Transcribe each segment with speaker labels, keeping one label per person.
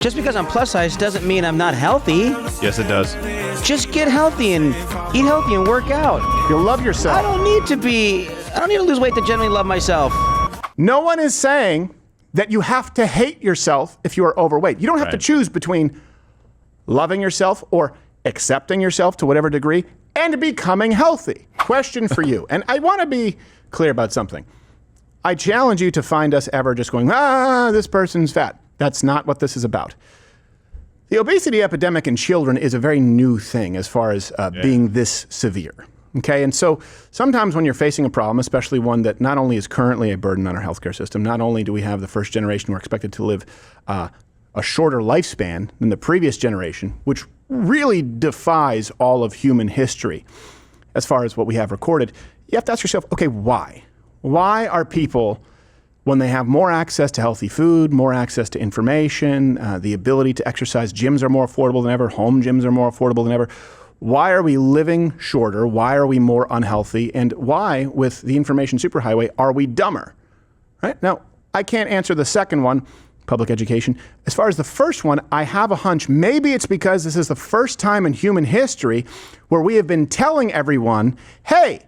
Speaker 1: Just because I'm plus size doesn't mean I'm not healthy.
Speaker 2: Yes, it does.
Speaker 1: Just get healthy and eat healthy and work out.
Speaker 3: You'll love yourself.
Speaker 1: I don't need to lose weight to genuinely love myself.
Speaker 3: No one is saying that you have to hate yourself if you are overweight. You don't have to choose between loving yourself or accepting yourself to whatever degree and becoming healthy. Question for you, and I want to be clear about something. I challenge you to find us ever just going, this person's fat. That's not what this is about. The obesity epidemic in children is a very new thing as far as being this severe. Okay, and so sometimes when you're facing a problem, especially one that not only is currently a burden on our healthcare system, not only do we have the first generation who are expected to live a shorter lifespan than the previous generation, which really defies all of human history as far as what we have recorded, you have to ask yourself, okay, why? Why are people, when they have more access to healthy food, more access to information, the ability to exercise, gyms are more affordable than ever, home gyms are more affordable than ever, why are we living shorter? Why are we more unhealthy? And why, with the information superhighway, are we dumber? Right? Now, I can't answer the second one, public education. As far as the first one, I have a hunch. Maybe it's because this is the first time in human history where we have been telling everyone, hey,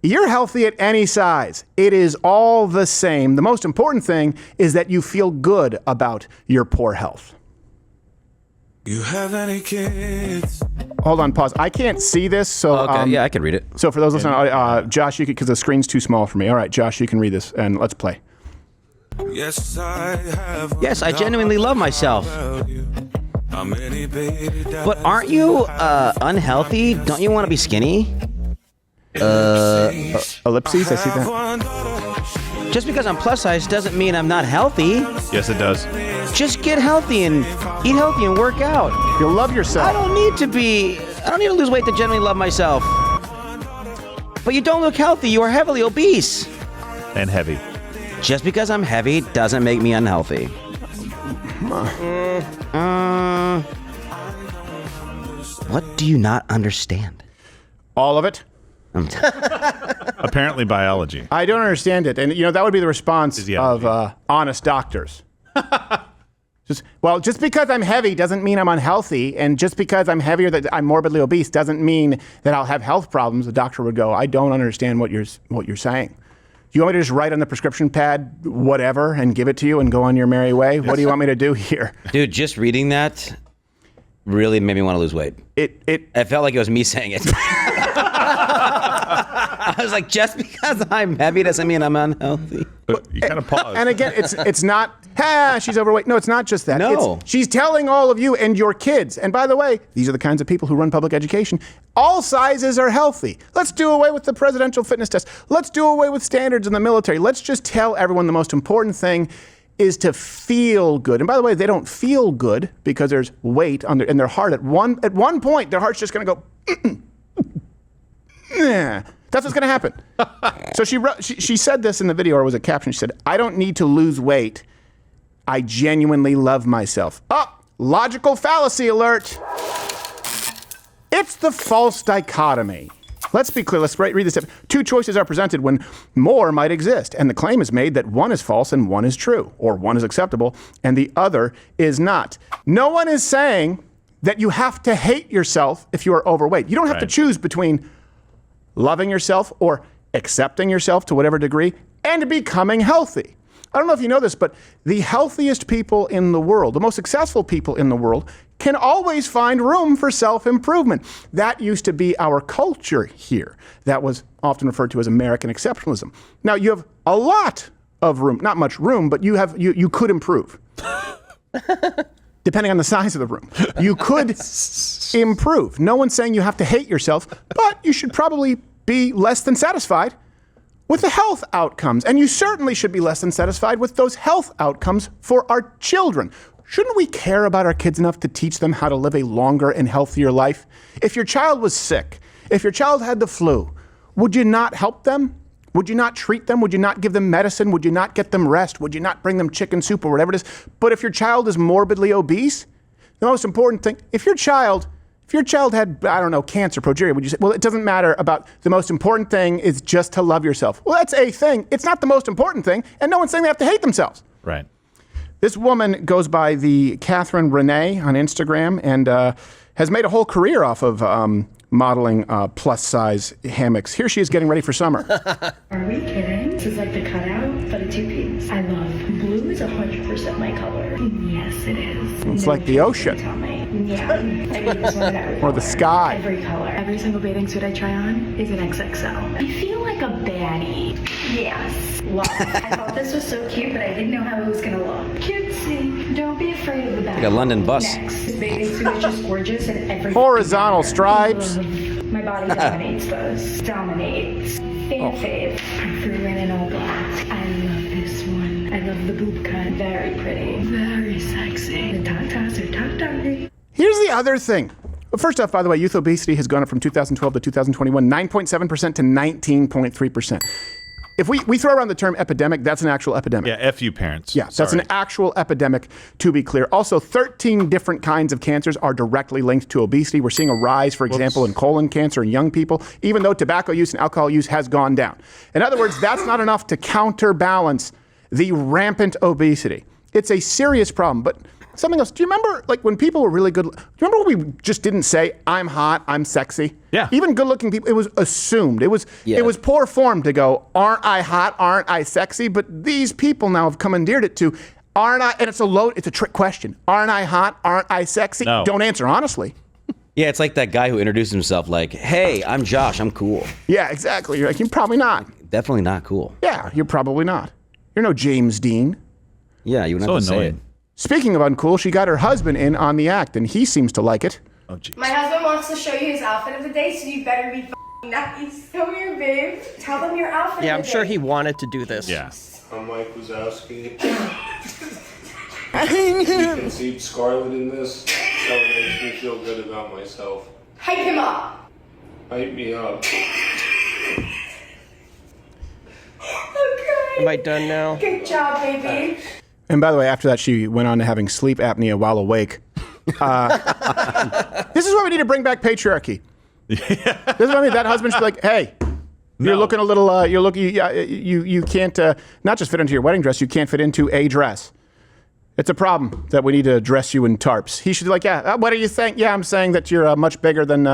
Speaker 3: you're healthy at any size. It is all the same. The most important thing is that you feel good about your poor health.
Speaker 4: You have any kids?
Speaker 3: Hold on, pause. I can't see this, so
Speaker 1: Okay, yeah, I can read it.
Speaker 3: So for those listening, Josh, you could, because the screen's too small for me. All right, Josh, you can read this, and let's play.
Speaker 4: Yes,
Speaker 1: I genuinely love myself. But aren't you unhealthy? Don't you want to be skinny?
Speaker 3: Ellipses, I see that.
Speaker 1: Just because I'm plus size doesn't mean I'm not healthy.
Speaker 2: Yes, it does.
Speaker 1: Just get healthy and eat healthy and work out.
Speaker 3: You'll love yourself.
Speaker 1: I don't need to lose weight to genuinely love myself. But you don't look healthy. You are heavily obese.
Speaker 2: And heavy.
Speaker 1: Just because I'm heavy doesn't make me unhealthy. What do you not understand?
Speaker 3: All of it.
Speaker 2: Apparently biology.
Speaker 3: I don't understand it. And, that would be the response of honest doctors. Just because I'm heavy doesn't mean I'm unhealthy. And just because I'm heavier, that I'm morbidly obese, doesn't mean that I'll have health problems. The doctor would go, I don't understand what you're saying. You want me to just write on the prescription pad whatever and give it to you and go on your merry way? What do you want me to do here?
Speaker 1: Dude, just reading that really made me want to lose weight. It felt like it was me saying it. I was like, just because I'm heavy doesn't mean I'm unhealthy.
Speaker 2: But you kind of pause.
Speaker 3: And again, it's not, she's overweight. No, it's not just that.
Speaker 1: No.
Speaker 3: She's telling all of you and your kids. And by the way, these are the kinds of people who run public education. All sizes are healthy. Let's do away with the presidential fitness test. Let's do away with standards in the military. Let's just tell everyone the most important thing is to feel good. And by the way, they don't feel good because there's weight in their heart. At one point, their heart's just going to go, That's what's going to happen. So she said this in the video, or was it caption? She said, I don't need to lose weight. I genuinely love myself. Logical fallacy alert. It's the false dichotomy. Let's be clear. Let's read this. Two choices are presented when more might exist, and the claim is made that one is false and one is true, or one is acceptable and the other is not. No one is saying that you have to hate yourself if you are overweight. You don't have to choose between loving yourself or accepting yourself to whatever degree and becoming healthy. I don't know if you know this, but the healthiest people in the world, the most successful people in the world, can always find room for self-improvement. That used to be our culture here. That was often referred to as American exceptionalism. Now you have a lot of room, not much room, but you could improve. Depending on the size of the room. You could improve. No one's saying you have to hate yourself, but you should probably be less than satisfied with the health outcomes. And you certainly should be less than satisfied with those health outcomes for our children. Shouldn't we care about our kids enough to teach them how to live a longer and healthier life? If your child was sick, if your child had the flu, would you not help them? Would you not treat them? Would you not give them medicine? Would you not get them rest? Would you not bring them chicken soup or whatever it is? But if your child is morbidly obese, the most important thing, if your child had, cancer, progeria, would you say, well, it doesn't matter about, the most important thing is just to love yourself. Well, that's a thing. It's not the most important thing, and no one's saying they have to hate themselves.
Speaker 2: Right.
Speaker 3: This woman goes by the Catherine Renee on Instagram and has made a whole career off of modeling plus-size hammocks. Here she is getting ready for summer.
Speaker 5: Are we kidding? This is like the cutout, but a two-piece. I love blue is 100% my color. Yes, it is.
Speaker 3: It's like the ocean.
Speaker 5: Tell me. Yeah. I mean, this one
Speaker 3: Or the sky.
Speaker 5: Every color. Every single bathing suit I try on is an XXL. I feel like a baddie. Yes. Love. I thought this was so cute, but I didn't know how it was going to look. Cutesy. Don't be afraid of the back.
Speaker 1: Like a London bus.
Speaker 5: Next. This bathing suit is just gorgeous and every
Speaker 3: Horizontal stripes.
Speaker 5: My body dominates those. Dominates. Fave. I threw in an all black. I love this one. I love the boob cut. Very pretty. Very sexy. The tatas are top-downy.
Speaker 3: Here's the other thing. Well, first off, by the way, youth obesity has gone up from 2012 to 2021, 9.7% to 19.3%. If we throw around the term epidemic, that's an actual epidemic.
Speaker 2: Yeah, F you parents.
Speaker 3: Yeah, that's an actual epidemic, to be clear. Also, 13 different kinds of cancers are directly linked to obesity. We're seeing a rise, for example, in colon cancer in young people, even though tobacco use and alcohol use has gone down. In other words, that's not enough to counterbalance the rampant obesity. It's a serious problem, but something else. Do you remember, like, when people were really good? Do you remember when we just didn't say, I'm hot, I'm sexy?
Speaker 2: Yeah.
Speaker 3: Even good-looking people, it was assumed. It was poor form to go, aren't I hot, aren't I sexy? But these people now have commandeered it to, aren't I, and it's a trick question. Aren't I hot, aren't I sexy?
Speaker 2: No.
Speaker 3: Don't answer honestly.
Speaker 1: Yeah, it's like that guy who introduced himself like, hey, I'm Josh, I'm cool.
Speaker 3: Yeah, exactly. You're like, you're probably not.
Speaker 1: Definitely not cool.
Speaker 3: Yeah, you're probably not. You're no James Dean.
Speaker 1: Yeah, you wouldn't have to say it.
Speaker 3: Speaking of uncool, she got her husband in on the act, and he seems to like it.
Speaker 2: Oh, geez.
Speaker 6: My husband wants to show you his outfit of the day, so you better be f***ing nice. Come here, babe. Tell them your outfit
Speaker 7: Yeah,
Speaker 6: of
Speaker 7: I'm
Speaker 6: the
Speaker 7: sure
Speaker 6: day.
Speaker 7: he wanted to do this.
Speaker 2: Yeah.
Speaker 8: I'm Mike Wazowski. You can see Scarlett in this, so it makes me feel good about myself.
Speaker 6: Hype him up.
Speaker 8: Hype me up.
Speaker 6: Okay.
Speaker 7: Am I done now?
Speaker 6: Good job, baby.
Speaker 3: And by the way, after that, she went on to having sleep apnea while awake. This is why we need to bring back patriarchy. This is what I mean. That husband should be like, hey, you're looking a little, you can't, not just fit into your wedding dress, you can't fit into a dress. It's a problem that we need to dress you in tarps. He should be like, yeah, what are you saying? Yeah, I'm saying that you're much bigger than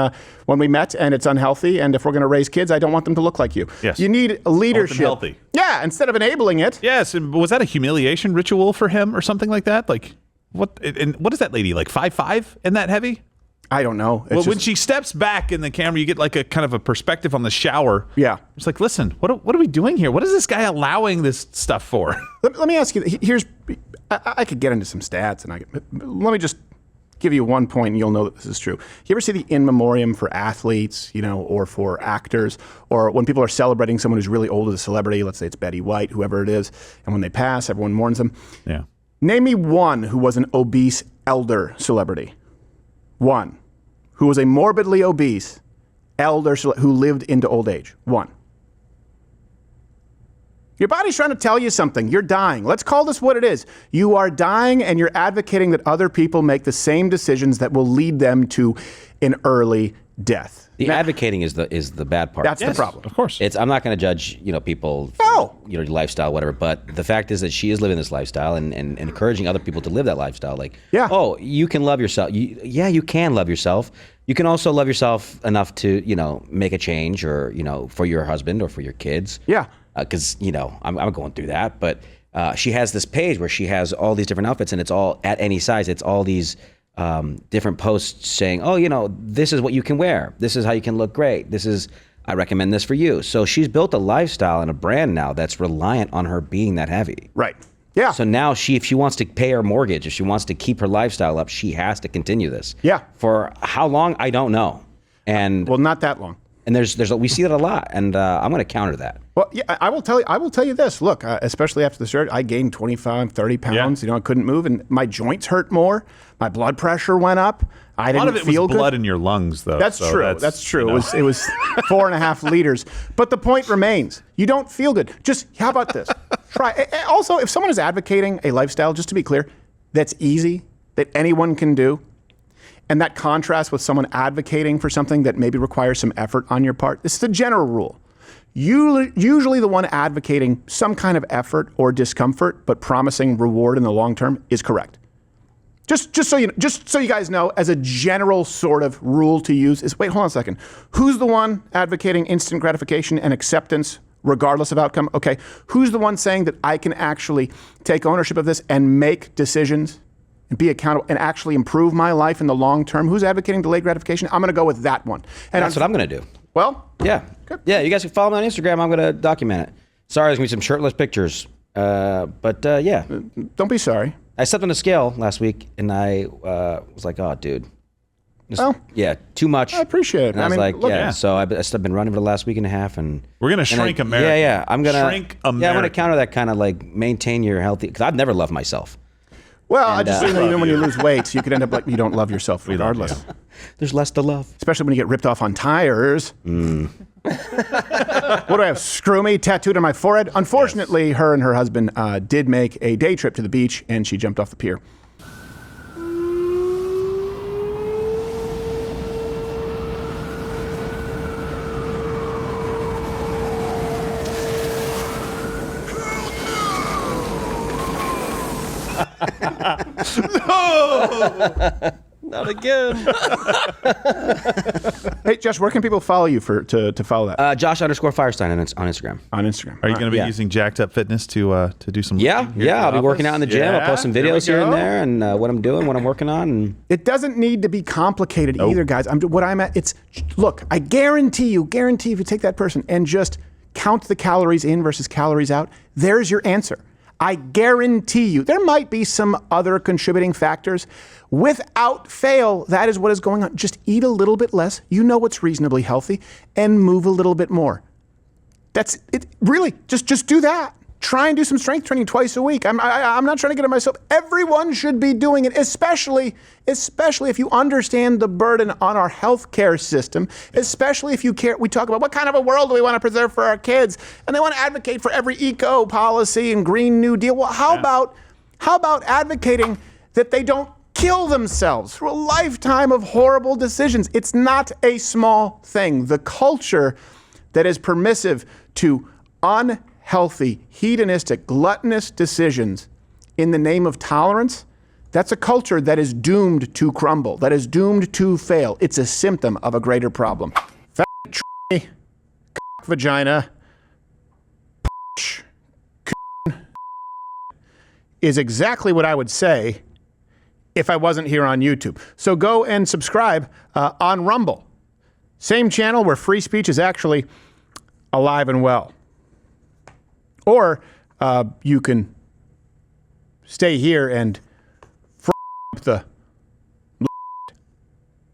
Speaker 3: when we met, and it's unhealthy, and if we're going to raise kids, I don't want them to look like you.
Speaker 2: Yes.
Speaker 3: You need leadership.
Speaker 2: healthy.
Speaker 3: Yeah, instead of enabling it.
Speaker 2: Yes, and was that a humiliation ritual for him or something like that? Like, what? And what is that lady, like 5'5" and that heavy?
Speaker 3: I don't know.
Speaker 2: Well, when she steps back in the camera, you get like a kind of a perspective on the shower.
Speaker 3: Yeah.
Speaker 2: It's like, listen, what are we doing here? What is this guy allowing this stuff for?
Speaker 3: Let me ask you, I could get into some stats, and let me just give you one point, and you'll know that this is true. You ever see the in memoriam for athletes, or for actors, or when people are celebrating someone who's really old as a celebrity, let's say it's Betty White, whoever it is, and when they pass, everyone mourns them.
Speaker 2: Yeah.
Speaker 3: Name me one who was an obese elder celebrity. One. Who was a morbidly obese elder who lived into old age. One. Your body's trying to tell you something. You're dying. Let's call this what it is. You are dying, and you're advocating that other people make the same decisions that will lead them to an early death.
Speaker 1: The advocating is the bad part.
Speaker 3: That's the problem.
Speaker 2: Of course.
Speaker 1: I'm not going to judge people
Speaker 3: No.
Speaker 1: lifestyle, whatever, but the fact is that she is living this lifestyle and encouraging other people to live that lifestyle. Like,
Speaker 3: Yeah.
Speaker 1: oh, you can love yourself. You can love yourself. You can also love yourself enough to make a change, or for your husband or for your kids.
Speaker 3: Yeah.
Speaker 1: Because I'm going through that, but she has this page where she has all these different outfits, and it's all at any size. It's all these different posts saying, oh, this is what you can wear. This is how you can look great. I recommend this for you. So she's built a lifestyle and a brand now that's reliant on her being that heavy.
Speaker 3: Right. Yeah.
Speaker 1: So now if she wants to pay her mortgage, if she wants to keep her lifestyle up, she has to continue this.
Speaker 3: Yeah.
Speaker 1: For how long, I don't know. And
Speaker 3: Well, not that long.
Speaker 1: and we see that a lot, and I'm going to counter that.
Speaker 3: Well, yeah, I will tell you this. Look, especially after the surgery, I gained 25, 30 pounds.
Speaker 2: Yeah.
Speaker 3: I couldn't move, and my joints hurt more. My blood pressure went up. I
Speaker 2: A lot
Speaker 3: didn't
Speaker 2: of it
Speaker 3: feel
Speaker 2: was
Speaker 3: good.
Speaker 2: blood in your lungs, though.
Speaker 3: That's
Speaker 2: so
Speaker 3: true. That's true. It was 4.5 liters. But the point remains, you don't feel good. Just, how about this? Try. Also, if someone is advocating a lifestyle, just to be clear, that's easy, that anyone can do, and that contrasts with someone advocating for something that maybe requires some effort on your part, this is a general rule. usually the one advocating some kind of effort or discomfort, but promising reward in the long term is correct. Just so you guys know, as a general sort of rule to use is, wait, hold on a second. Who's the one advocating instant gratification and acceptance regardless of outcome? Okay, who's the one saying that I can actually take ownership of this and make decisions and be accountable and actually improve my life in the long term? Who's advocating delayed gratification? I'm going to go with that one. And
Speaker 1: That's what I'm going to do.
Speaker 3: Well,
Speaker 1: yeah.
Speaker 3: Good.
Speaker 1: Yeah, you guys can follow me on Instagram. I'm going to document it. Sorry, there's going to be some shirtless pictures. Yeah.
Speaker 3: Don't be sorry.
Speaker 1: I stepped on a scale last week, and I was like, oh, dude.
Speaker 3: Well,
Speaker 1: yeah, too much.
Speaker 3: I appreciate it.
Speaker 1: And I was like,
Speaker 3: look,
Speaker 1: yeah. So I've been running for the last week and a half, and
Speaker 2: We're gonna shrink America.
Speaker 1: Yeah, I'm gonna
Speaker 2: shrink
Speaker 1: Yeah, I'm
Speaker 2: America.
Speaker 1: gonna counter that kind of like maintain your healthy. Because I've never loved myself.
Speaker 3: Well, I just think that even when you lose weight, you could end up like you don't love yourself regardless.
Speaker 1: There's less to love.
Speaker 3: Especially when you get ripped off on tires. What do I have? Screw me tattooed on my forehead. Unfortunately, her and her husband did make a day trip to the beach, and she jumped off the pier.
Speaker 1: Not again.
Speaker 3: Hey, Josh, where can people follow you to follow that?
Speaker 1: Josh_Firestein on Instagram.
Speaker 3: On Instagram.
Speaker 2: Are you going to be
Speaker 1: Yeah.
Speaker 2: using Jacked Up Fitness to do some?
Speaker 1: Yeah,
Speaker 2: lifting here at
Speaker 1: I'll
Speaker 2: the
Speaker 1: be working
Speaker 2: office?
Speaker 1: out in the gym. I'll post some videos
Speaker 2: we
Speaker 1: here and
Speaker 2: go.
Speaker 1: there, and what I'm doing, what I'm working on. And
Speaker 3: It doesn't need to be complicated either, guys. Look, I guarantee you if you take that person and just count the calories in versus calories out, there's your answer. I guarantee you. There might be some other contributing factors. Without fail, that is what is going on. Just eat a little bit less. You know what's reasonably healthy, and move a little bit more. That's it. Really, just do that. Try and do some strength training twice a week. I'm not trying to get it myself. Everyone should be doing it, especially if you understand the burden on our healthcare system, especially if you care. We talk about what kind of a world do we want to preserve for our kids, and they want to advocate for every eco policy and Green New Deal. Well, how about advocating that they don't kill themselves through a lifetime of horrible decisions? It's not a small thing. The culture that is permissive to unhealthy, hedonistic, gluttonous decisions in the name of tolerance, that's a culture that is doomed to crumble, that is doomed to fail. It's a symptom of a greater problem. Fat vagina is exactly what I would say if I wasn't here on YouTube. So go and subscribe on Rumble. Same channel where free speech is actually alive and well. Or you can stay here and the